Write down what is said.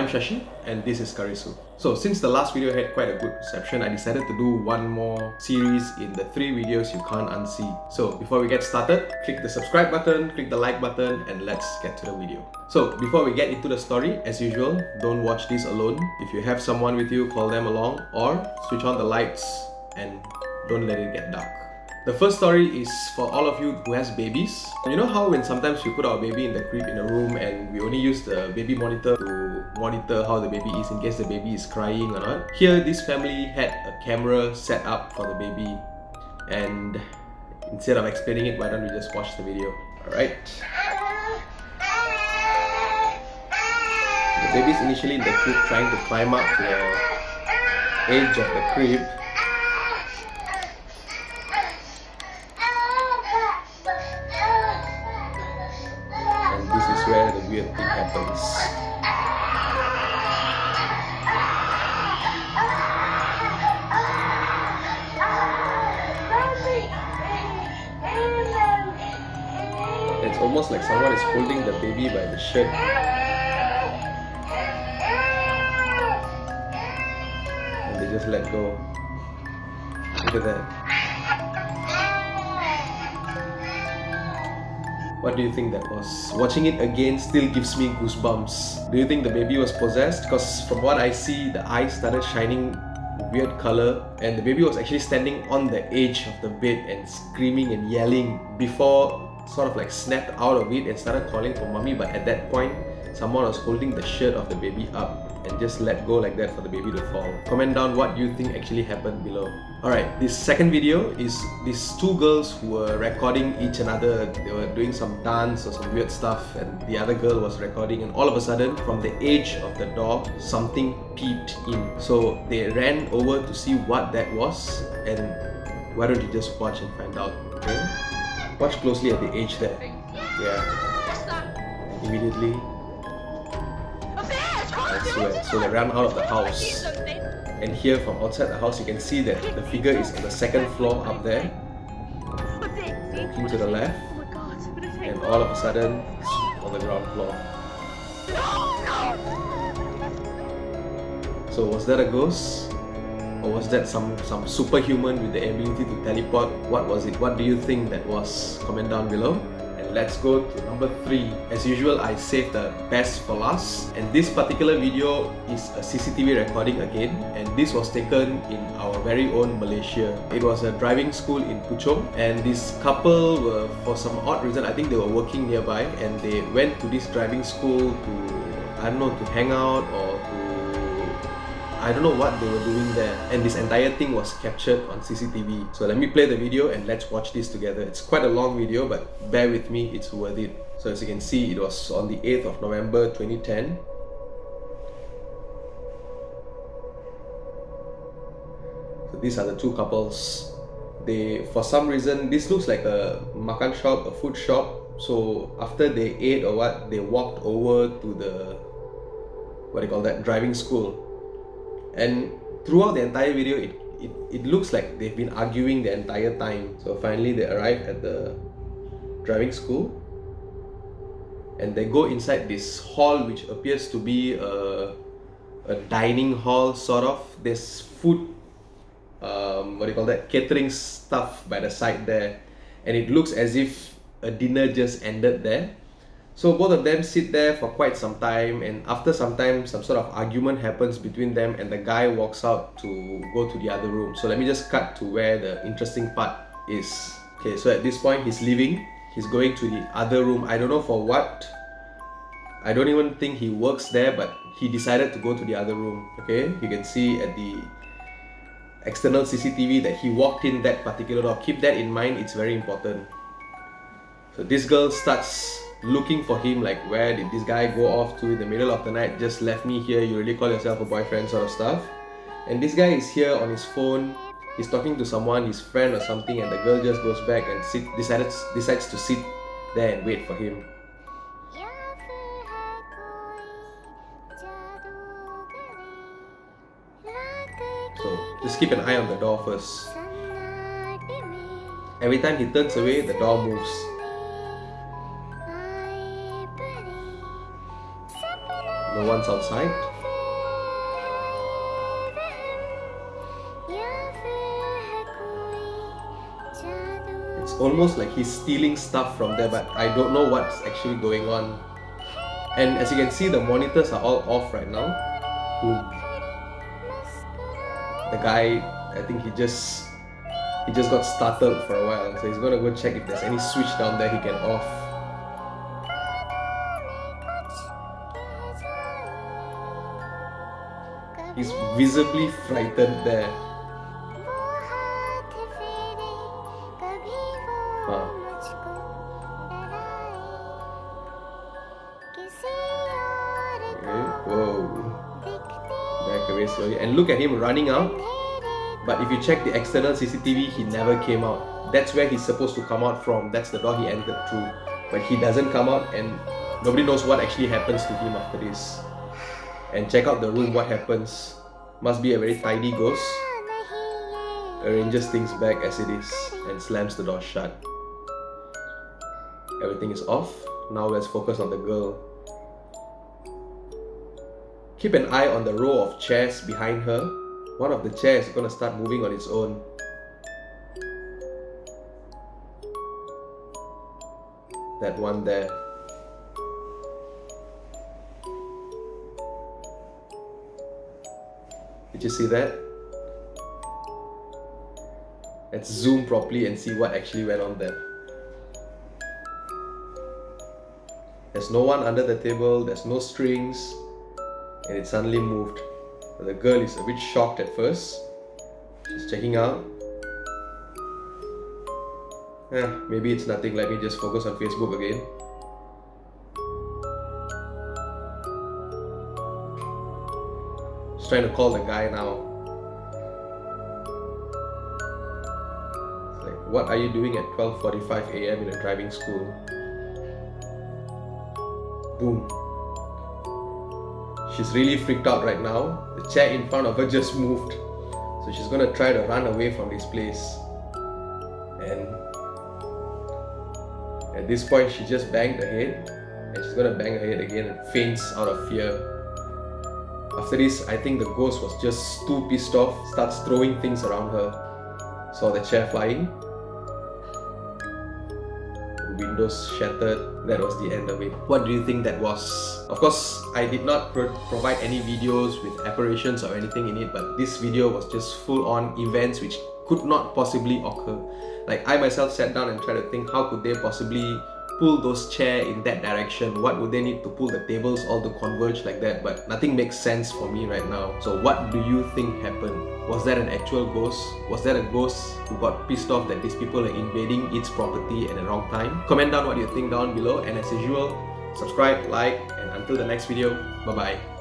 I'm Shashi and this is Karisu. So since the last video had quite a good reception, I decided to do one more series in the 3 videos you can't unsee. So before we get started, click the subscribe button, click the like button, and let's get to the video. So before we get into the story, as usual, don't watch this alone. If you have someone with you, call them along or switch on the lights and don't let it get dark. The first story is for all of you who has babies. You know how when sometimes we put our baby in the crib in a room and we only use the baby monitor to monitor how the baby is in case the baby is crying or not? Here, this family had a camera set up for the baby, and instead of explaining it, why don't we just watch the video? Alright. The baby's initially in the crib trying to climb up to the edge of the crib. This is where the weird thing happens. It's almost like someone is holding the baby by the shirt. And they just let go. Look at that. What do you think that was? Watching it again still gives me goosebumps. Do you think the baby was possessed? Because from what I see, the eyes started shining weird color and the baby was actually standing on the edge of the bed and screaming and yelling before sort of like snapped out of it and started calling for mommy. But at that point, someone was holding the shirt of the baby up and just let go like that for the baby to fall. Comment down what you think actually happened below. Alright, this second video is these two girls who were recording each another. They were doing some dance or some weird stuff and the other girl was recording, and all of a sudden from the edge of the door something peeped in. So they ran over to see what that was, and why don't you just watch and find out, okay? Watch closely at the edge there. Yeah. Immediately, I swear. So they ran out of the house. And here from outside the house you can see that the figure is on the second floor up there, looking to the left, and all of a sudden it's on the ground floor. So was that a ghost? Or was that some superhuman with the ability to teleport? What was it? What do you think that was? Comment down below. Let's go to number 3. As usual, I saved the best for last, and this particular video is a CCTV recording again, and this was taken in our very own Malaysia. It was a driving school in Kuching, and this couple were, for some odd reason, I think they were working nearby, and they went to this driving school to, I don't know, to hang out or to, I don't know what they were doing there, and this entire thing was captured on CCTV. So let me play the video and let's watch this together. It's quite a long video, but bear with me, it's worth it. So as you can see, it was on the 8th of November 2010. So these are the two couples. They, for some reason, this looks like a makan shop, a food shop. So after they ate or what, they walked over to the, what do you call that, driving school. And throughout the entire video, it looks like they've been arguing the entire time. So finally they arrive at the driving school and they go inside this hall, which appears to be a dining hall sort of. There's food, what do you call that, catering stuff by the side there, and it looks as if a dinner just ended there. So both of them sit there for quite some time, and after some time some sort of argument happens between them and the guy walks out to go to the other room. So let me just cut to where the interesting part is. Okay, so at this point he's leaving, he's going to the other room. I don't know for what. I don't even think he works there, but he decided to go to the other room. Okay, you can see at the external CCTV that he walked in that particular door. Keep that in mind, it's very important. So this girl starts looking for him, like, where did this guy go off to in the middle of the night? Just left me here, you really call yourself a boyfriend, sort of stuff. And this guy is here on his phone, he's talking to someone, his friend or something, and the girl just goes back and decides to sit there and wait for him. So just keep an eye on the door first. Every time he turns away, the door moves. No one's outside. almost like he's stealing stuff from there, but I don't know what's actually going on. And as you can see, the monitors are all off right now. The guy, I think he just got startled for a while, so he's gonna go check if there's any switch down there he can off. He's visibly frightened there. Whoa. Back away slowly. And look at him running out. But if you check the external CCTV, he never came out. That's where he's supposed to come out from. That's the door he entered through. But he doesn't come out, and nobody knows what actually happens to him after this. And check out the room, what happens. Must be a very tidy ghost. Arranges things back as it is and slams the door shut. Everything is off. Now let's focus on the girl. Keep an eye on the row of chairs behind her. One of the chairs is going to start moving on its own. That one there. Did you see that? Let's zoom properly and see what actually went on there. There's no one under the table, there's no strings, and it suddenly moved. The girl is a bit shocked at first. She's checking out. Maybe it's nothing, let me just focus on Facebook again. She's trying to call the guy now. It's like, what are you doing at 12:45 AM in a driving school? Boom. She's really freaked out right now. The chair in front of her just moved. So she's gonna try to run away from this place. And at this point, she just banged her head. And she's gonna bang her head again and faints out of fear. After this, I think the ghost was just too pissed off, starts throwing things around her. Saw the chair flying. Windows shattered. That was the end of it. What do you think that was? Of course, I did not provide any videos with apparitions or anything in it, but this video was just full on events which could not possibly occur. Like, I myself sat down and tried to think, how could they possibly pull those chairs in that direction? What would they need to pull the tables all to converge like that? But nothing makes sense for me right now. So what do you think happened? Was that an actual ghost? Was that a ghost who got pissed off that these people are invading its property at the wrong time? Comment down what you think down below, and as usual, subscribe, like, and until the next video, bye bye.